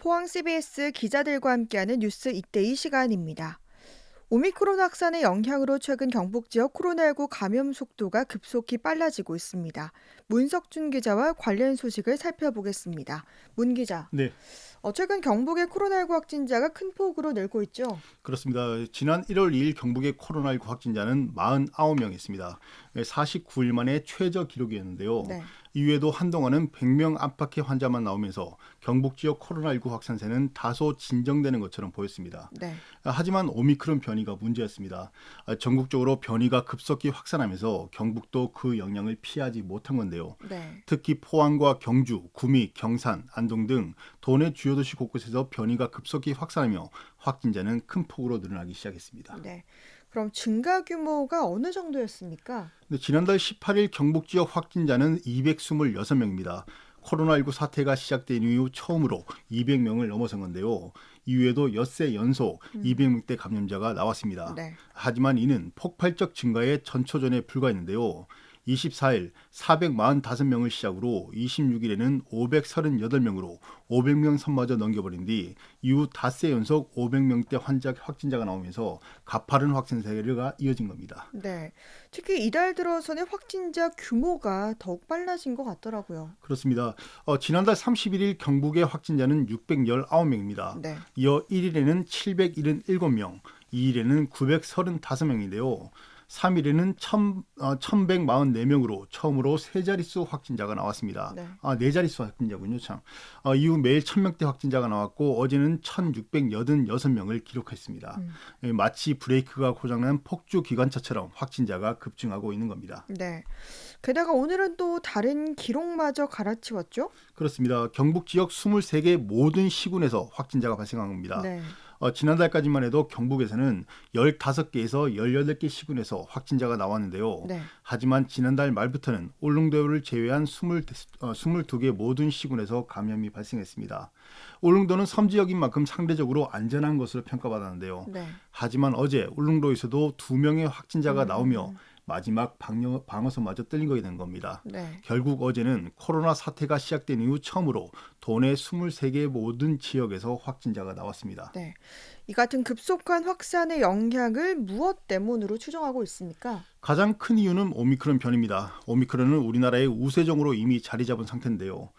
포항 CBS 기자들과 함께하는 뉴스 이때이 시간입니다. 오미크론 확산의 영향으로 최근 경북 지역 코로나19 감염 속도가 급속히 빨라지고 있습니다. 문석준 기자와 관련 소식을 살펴보겠습니다. 문 기자, 네, 최근 경북의 코로나19 확진자가 큰 폭으로 늘고 있죠? 그렇습니다. 지난 1월 2일 경북의 코로나19 확진자는 49명이었습니다. 49일 만에 최저 기록이었는데요. 네. 이후에도 한동안은 100명 안팎의 환자만 나오면서 경북 지역 코로나19 확산세는 다소 진정되는 것처럼 보였습니다. 네. 하지만 오미크론 변이가 문제였습니다. 전국적으로 변이가 급속히 확산하면서 경북도 그 영향을 피하지 못한 건데요. 네. 특히 포항과 경주, 구미, 경산, 안동 등 도내 주요 도시 곳곳에서 변이가 급속히 확산하며 확진자는 큰 폭으로 늘어나기 시작했습니다. 네. 그럼 증가 규모가 어느 정도였습니까? 지난달 18일 경북 지역 확진자는 226명입니다. 코로나19 사태가 시작된 이후 처음으로 200명을 넘어선 건데요. 이후에도 엿새 연속 200명대 감염자가 나왔습니다. 네. 하지만 이는 폭발적 증가의 전초전에 불과했는데요. 24일 445명을 시작으로 26일에는 538명으로 500명 선마저 넘겨버린 뒤 이후 닷새 연속 500명대 확진자가 나오면서 가파른 확산세가 이어진 겁니다. 네. 특히 이달 들어서는 확진자 규모가 더욱 빨라진 것 같더라고요. 그렇습니다. 지난달 31일 경북의 확진자는 619명입니다. 네. 이어 1일에는 777명, 2일에는 935명인데요. 3일에는 1144명으로 처음으로 세 자릿수 확진자가 나왔습니다. 네. 네 자릿수 확진자군요. 참. 이후 매일 1000명대 확진자가 나왔고 어제는 1686명을 기록했습니다. 마치 브레이크가 고장난 폭주 기관차처럼 확진자가 급증하고 있는 겁니다. 네. 게다가 오늘은 또 다른 기록마저 갈아치웠죠? 그렇습니다. 경북 지역 23개 모든 시군에서 확진자가 발생한 겁니다. 네. 지난달까지만 해도 경북에서는 15개에서 18개 시군에서 확진자가 나왔는데요. 네. 하지만 지난달 말부터는 울릉도를 제외한 22개 모든 시군에서 감염이 발생했습니다. 울릉도는 섬지역인 만큼 상대적으로 안전한 것으로 평가받았는데요. 네. 하지만 어제 울릉도에서도 2명의 확진자가 나오며 마지막 방어선마저 뚫린 된 겁니다. 네. 결국 어제는 코로나 사태가 시작된 이후 처음으로 도내 23개 모든 지역에서 확진자가 나왔습니다. 네. 이 같은 급속한 확산의 영향을 무엇 때문으로 추정하고 있습니까? 가장 큰 이유는 오미크론 변입니다. 오미크론은 우리나라의 우세종으로 이미 자리 잡은 상태인데요.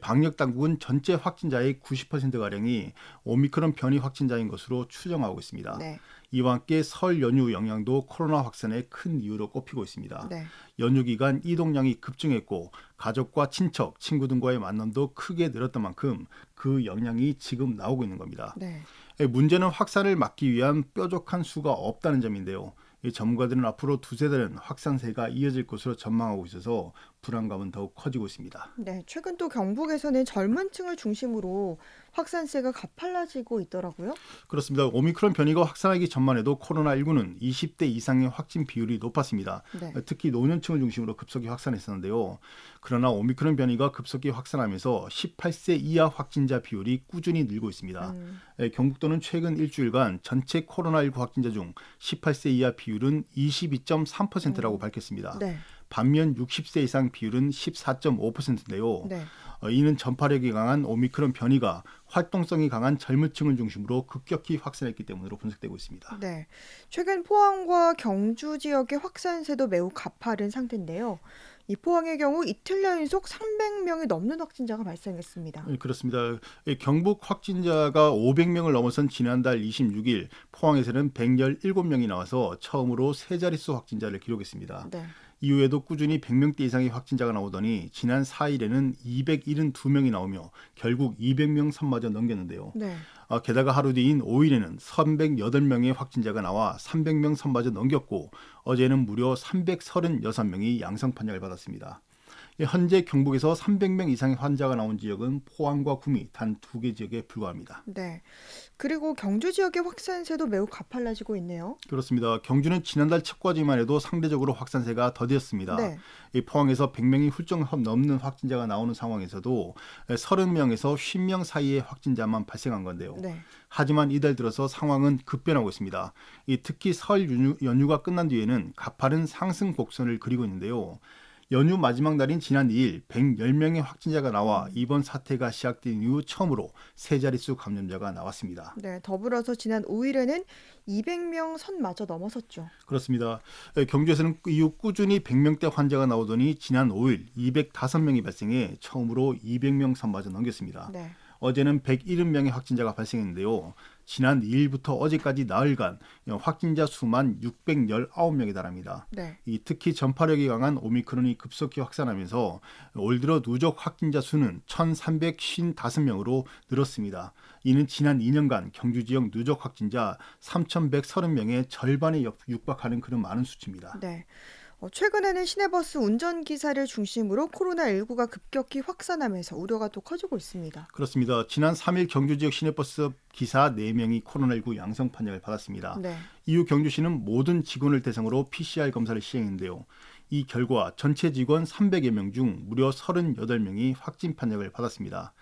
방역 당국은 전체 확진자의 90%가량이 오미크론 변이 확진자인 것으로 추정하고 있습니다. 네. 이와 함께 설 연휴 영향도 코로나 확산의 큰 이유로 꼽히고 있습니다. 네. 연휴 기간 이동량이 급증했고 가족과 친척, 친구 등과의 만남도 크게 늘었던 만큼 그 영향이 지금 나오고 있는 겁니다. 네. 문제는 확산을 막기 위한 뾰족한 수가 없다는 점인데요. 전문가들은 앞으로 두세 달은 확산세가 이어질 것으로 전망하고 있어서 불안감은 더욱 커지고 있습니다. 네. 최근 또 경북에서는 젊은 층을 중심으로 확산세가 가팔라지고 있더라고요. 그렇습니다. 오미크론 변이가 확산하기 전만 해도 코로나19는 20대 이상의 확진 비율이 높았습니다. 네. 특히 노년층을 중심으로 급속히 확산했었는데요. 그러나 오미크론 변이가 급속히 확산하면서 18세 이하 확진자 비율이 꾸준히 늘고 있습니다. 경북도는 최근 일주일간 전체 코로나19 확진자 중 18세 이하 비율은 22.3%라고 밝혔습니다. 네. 반면 60세 이상 비율은 14.5%인데요. 네. 이는 전파력이 강한 오미크론 변이가 활동성이 강한 젊은 층을 중심으로 급격히 확산했기 때문으로 분석되고 있습니다. 네. 최근 포항과 경주 지역의 확산세도 매우 가파른 상태인데요. 이 포항의 경우 이틀 연속 300명이 넘는 확진자가 발생했습니다. 그렇습니다. 경북 확진자가 500명을 넘어선 지난달 26일 포항에서는 117명이 나와서 처음으로 세 자릿수 확진자를 기록했습니다. 네. 이후에도 꾸준히 100명대 이상의 확진자가 나오더니 지난 4일에는 272명이 나오며 결국 200명 선마저 넘겼는데요. 네. 게다가 하루 뒤인 5일에는 308명의 확진자가 나와 300명 선마저 넘겼고 어제는 무려 336명이 양성 판정을 받았습니다. 현재 경북에서 300명 이상의 환자가 나온 지역은 포항과 구미 단 2개 지역에 불과합니다. 네. 그리고 경주 지역의 확산세도 매우 가팔라지고 있네요. 그렇습니다. 경주는 지난달 첫과지만 해도 상대적으로 확산세가 더디었습니다. 네. 이 포항에서 100명이 훌쩍 넘는 확진자가 나오는 상황에서도 30명에서 50명 사이의 확진자만 발생한 건데요. 네. 하지만 이달 들어서 상황은 급변하고 있습니다. 특히 설 연휴가 끝난 뒤에는 가파른 상승 곡선을 그리고 있는데요. 연휴 마지막 날인 지난 2일 110명의 확진자가 나와 이번 사태가 시작된 이후 처음으로 세 자릿수 감염자가 나왔습니다. 네, 더불어서 지난 5일에는 200명 선마저 넘어섰죠. 그렇습니다. 경주에서는 이후 꾸준히 100명대 환자가 나오더니 지난 5일 205명이 발생해 처음으로 200명 선마저 넘겼습니다. 네. 어제는 170명의 확진자가 발생했는데요. 지난 2일부터 어제까지 나흘간 확진자 수만 619명에 달합니다. 네. 특히 전파력이 강한 오미크론이 급속히 확산하면서 올 들어 누적 확진자 수는 1,355명으로 늘었습니다. 이는 지난 2년간 경주 지역 누적 확진자 3,130명의 절반에 육박하는 그런 많은 수치입니다. 네. 최근에는 시내버스 운전기사를 중심으로 코로나19가 급격히 확산하면서 우려가 또 커지고 있습니다. 그렇습니다. 지난 3일 경주 지역 시내버스 기사 4명이 코로나19 양성 판정을 받았습니다. 네. 이후 경주시는 모든 직원을 대상으로 PCR 검사를 시행했는데요. 이 결과 전체 직원 300여 명 중 무려 38명이 확진 판정을 받았습니다.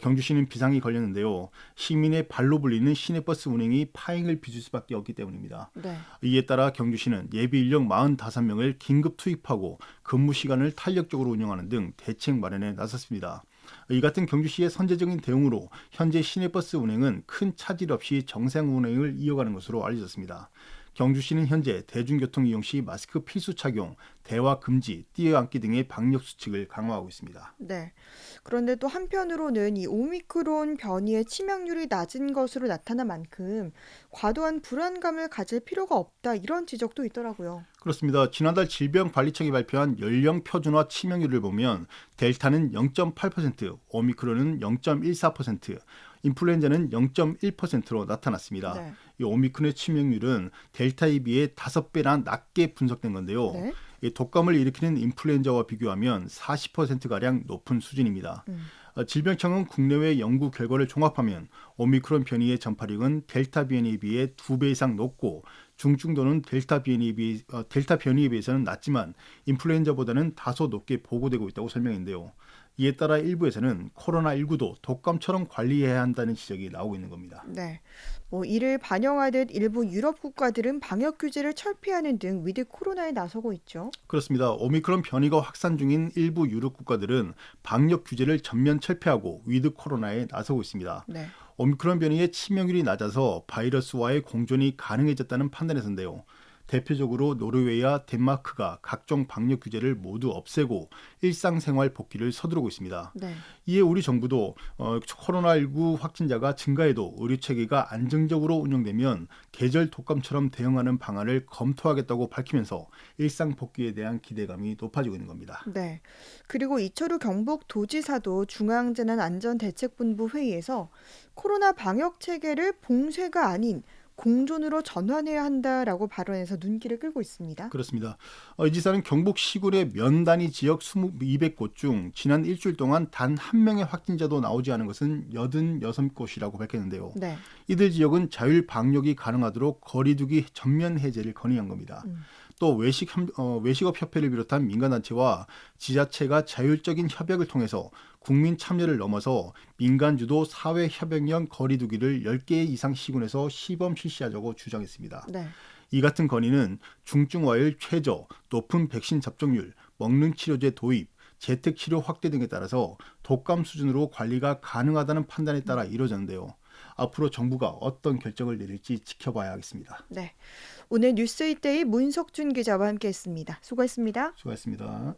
경주시는 비상이 걸렸는데요. 시민의 발로 불리는 시내버스 운행이 파행을 빚을 수밖에 없기 때문입니다. 네. 이에 따라 경주시는 예비 인력 45명을 긴급 투입하고 근무 시간을 탄력적으로 운영하는 등 대책 마련에 나섰습니다. 이 같은 경주시의 선제적인 대응으로 현재 시내버스 운행은 큰 차질 없이 정상 운행을 이어가는 것으로 알려졌습니다. 경주시는 현재 대중교통 이용 시 마스크 필수 착용, 대화 금지, 뛰어앉기 등의 방역 수칙을 강화하고 있습니다. 네. 그런데 또 한편으로는 이 오미크론 변이의 치명률이 낮은 것으로 나타난 만큼 과도한 불안감을 가질 필요가 없다 이런 지적도 있더라고요. 그렇습니다. 지난달 질병관리청이 발표한 연령 표준화 치명률을 보면 델타는 0.8%, 오미크론은 0.14%, 인플루엔자는 0.1%로 나타났습니다. 네. 이 오미크론의 치명률은 델타에 비해 5배나 낮게 분석된 건데요. 네. 이 독감을 일으키는 인플루엔자와 비교하면 40%가량 높은 수준입니다. 질병청은 국내외 연구 결과를 종합하면 오미크론 변이의 전파력은 델타 변이에 비해 2배 이상 높고 중증도는 델타 변이에 비해서는 낮지만 인플루엔자보다는 다소 높게 보고되고 있다고 설명했는데요. 이에 따라 일부에서는 코로나19도 독감처럼 관리해야 한다는 지적이 나오고 있는 겁니다. 네. 이를 반영하듯 일부 유럽 국가들은 방역 규제를 철폐하는 등 위드 코로나에 나서고 있죠. 그렇습니다. 오미크론 변이가 확산 중인 일부 유럽 국가들은 방역 규제를 전면 철폐하고 위드 코로나에 나서고 있습니다. 네. 오미크론 변이의 치명률이 낮아서 바이러스와의 공존이 가능해졌다는 판단에서인데요. 대표적으로 노르웨이와 덴마크가 각종 방역 규제를 모두 없애고 일상생활 복귀를 서두르고 있습니다. 네. 이에 우리 정부도 코로나19 확진자가 증가해도 의료체계가 안정적으로 운영되면 계절 독감처럼 대응하는 방안을 검토하겠다고 밝히면서 일상 복귀에 대한 기대감이 높아지고 있는 겁니다. 네. 그리고 이철우 경북도지사도 중앙재난안전대책본부 회의에서 코로나 방역 체계를 봉쇄가 아닌 공존으로 전환해야 한다라고 발언해서 눈길을 끌고 있습니다. 그렇습니다. 이 지사는 경북 시군의 면 단위 지역 200곳 중 지난 일주일 동안 단 한 명의 확진자도 나오지 않은 것은 86곳이라고 밝혔는데요. 네. 이들 지역은 자율 방역이 가능하도록 거리두기 전면 해제를 건의한 겁니다. 또 외식업협회를 비롯한 민간단체와 지자체가 자율적인 협약을 통해서 국민 참여를 넘어서 민간주도 사회협약형 거리두기를 10개 이상 시군에서 시범 실시하자고 주장했습니다. 네. 이 같은 건의는 중증화율 최저, 높은 백신 접종률, 먹는 치료제 도입, 재택치료 확대 등에 따라서 독감 수준으로 관리가 가능하다는 판단에 따라 이루어졌는데요. 앞으로 정부가 어떤 결정을 내릴지 지켜봐야 하겠습니다. 네. 오늘 뉴스이데이 문석준 기자와 함께했습니다. 수고했습니다. 수고하셨습니다.